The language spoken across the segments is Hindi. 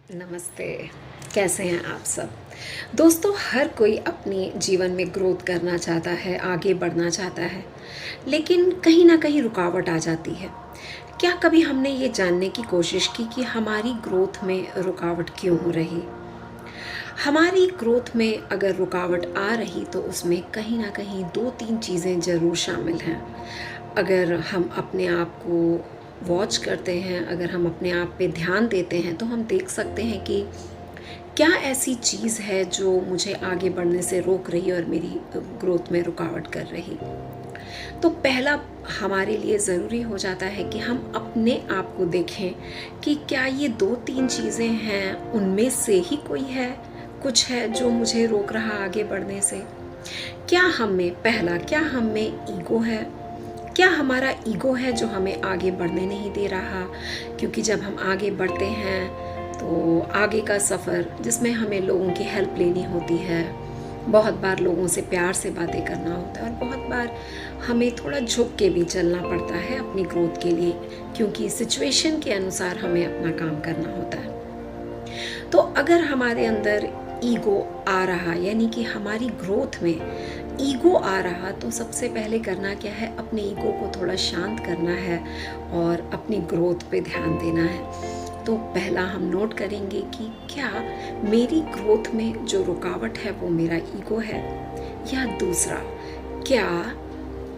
नमस्ते। कैसे हैं आप सब? दोस्तों, हर कोई अपने जीवन में ग्रोथ करना चाहता है, आगे बढ़ना चाहता है, लेकिन कहीं न कहीं रुकावट आ जाती है। क्या कभी हमने ये जानने की कोशिश की कि हमारी ग्रोथ में रुकावट क्यों हो रही? हमारी ग्रोथ में अगर रुकावट आ रही तो उसमें कहीं न कहीं 2-3 चीज़ें ज़रूर शामिल हैं। अगर हम अपने आप को वॉच करते हैं, अगर हम अपने आप पे ध्यान देते हैं, तो हम देख सकते हैं कि क्या ऐसी चीज़ है जो मुझे आगे बढ़ने से रोक रही है और मेरी ग्रोथ में रुकावट कर रही। तो पहला हमारे लिए ज़रूरी हो जाता है कि हम अपने आप को देखें कि क्या ये 2-3 चीज़ें हैं, उनमें से ही कोई है, कुछ है जो मुझे रोक रहा आगे बढ़ने से। क्या हम में ईगो है? क्या हमारा ईगो है जो हमें आगे बढ़ने नहीं दे रहा? क्योंकि जब हम आगे बढ़ते हैं तो आगे का सफ़र जिसमें हमें लोगों की हेल्प लेनी होती है, बहुत बार लोगों से प्यार से बातें करना होता है और बहुत बार हमें थोड़ा झुक के भी चलना पड़ता है अपनी ग्रोथ के लिए, क्योंकि सिचुएशन के अनुसार हमें अपना काम करना होता है। तो अगर हमारे अंदर ईगो आ रहा, यानी कि हमारी ग्रोथ में ईगो आ रहा, तो सबसे पहले करना क्या है, अपने ईगो को थोड़ा शांत करना है और अपनी ग्रोथ पे ध्यान देना है। तो पहला हम नोट करेंगे कि क्या मेरी ग्रोथ में जो रुकावट है वो मेरा ईगो है, या दूसरा, क्या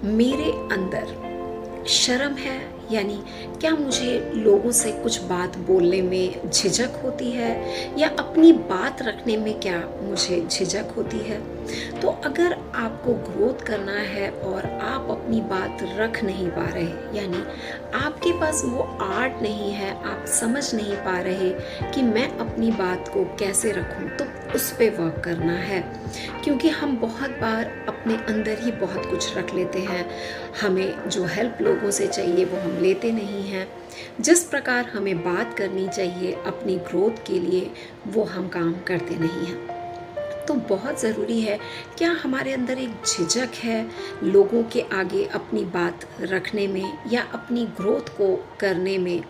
मेरे अंदर शर्म है, यानी क्या मुझे लोगों से कुछ बात बोलने में झिझक होती है, या अपनी बात रखने में क्या मुझे झिझक होती है। तो अगर आपको ग्रोथ करना है और आप अपनी बात रख नहीं पा रहे, यानी आपके पास वो आर्ट नहीं है, आप समझ नहीं पा रहे कि मैं अपनी बात को कैसे रखूं, तो उस पे वर्क करना है। क्योंकि हम बहुत बार अपने अंदर ही बहुत कुछ रख लेते हैं, हमें जो हेल्प लोगों से चाहिए वो हम लेते नहीं हैं, जिस प्रकार हमें बात करनी चाहिए अपनी ग्रोथ के लिए वो हम काम करते नहीं हैं। तो बहुत ज़रूरी है, क्या हमारे अंदर एक झिझक है लोगों के आगे अपनी बात रखने में या अपनी ग्रोथ को करने में,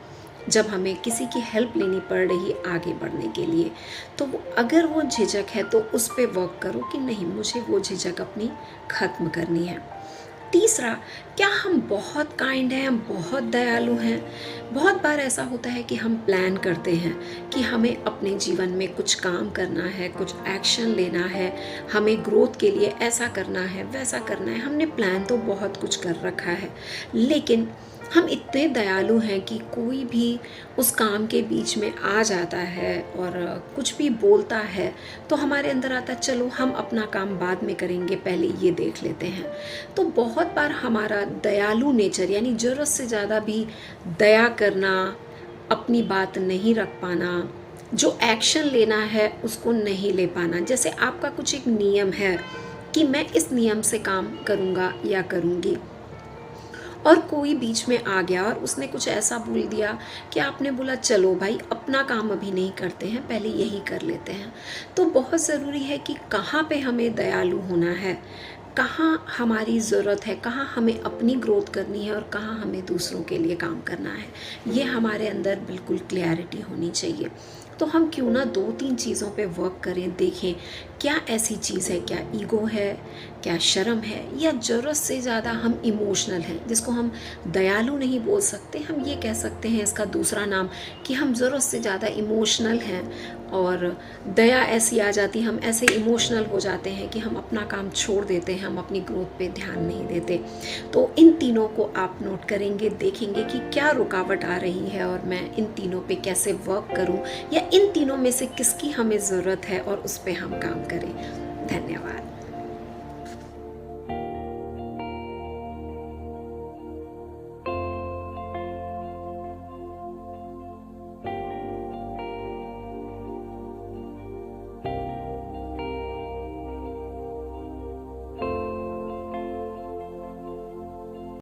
जब हमें किसी की हेल्प लेनी पड़ रही आगे बढ़ने के लिए। तो अगर वो झिझक है तो उस पे वर्क करो कि नहीं, मुझे वो झिझक अपनी ख़त्म करनी है। तीसरा, क्या हम बहुत काइंड हैं, हम बहुत दयालु हैं? बहुत बार ऐसा होता है कि हम प्लान करते हैं कि हमें अपने जीवन में कुछ काम करना है, कुछ एक्शन लेना है, हमें ग्रोथ के लिए ऐसा करना है, वैसा करना है। हमने प्लान तो बहुत कुछ कर रखा है, लेकिन हम इतने दयालु हैं कि कोई भी उस काम के बीच में आ जाता है और कुछ भी बोलता है तो हमारे अंदर आता है, चलो हम अपना काम बाद में करेंगे, पहले ये देख लेते हैं। तो बहुत बार हमारा दयालु नेचर, यानी ज़रूरत से ज़्यादा भी दया करना, अपनी बात नहीं रख पाना, जो एक्शन लेना है उसको नहीं ले पाना। जैसे आपका कुछ एक नियम है कि मैं इस नियम से काम करूँगा या करूँगी, और कोई बीच में आ गया और उसने कुछ ऐसा बोल दिया कि आपने बोला चलो भाई अपना काम अभी नहीं करते हैं, पहले यही कर लेते हैं। तो बहुत ज़रूरी है कि कहाँ पे हमें दयालु होना है, कहाँ हमारी ज़रूरत है, कहाँ हमें अपनी ग्रोथ करनी है और कहाँ हमें दूसरों के लिए काम करना है। ये हमारे अंदर बिल्कुल क्लैरिटी होनी चाहिए। तो हम क्यों ना 2-3 चीज़ों पे वर्क करें, देखें क्या ऐसी चीज़ है, क्या ईगो है, क्या शर्म है, या ज़रूरत से ज़्यादा हम इमोशनल हैं, जिसको हम दयालु नहीं बोल सकते, हम ये कह सकते हैं इसका दूसरा नाम कि हम ज़रूरत से ज़्यादा इमोशनल हैं और दया ऐसी आ जाती, हम ऐसे इमोशनल हो जाते हैं कि हम अपना काम छोड़ देते हैं, हम अपनी ग्रोथ पे ध्यान नहीं देते। तो इन तीनों को आप नोट करेंगे, देखेंगे कि क्या रुकावट आ रही है और मैं इन तीनों पे कैसे वर्क करूं, या इन तीनों में से किसकी हमें ज़रूरत है और उस पे हम काम करें। धन्यवाद।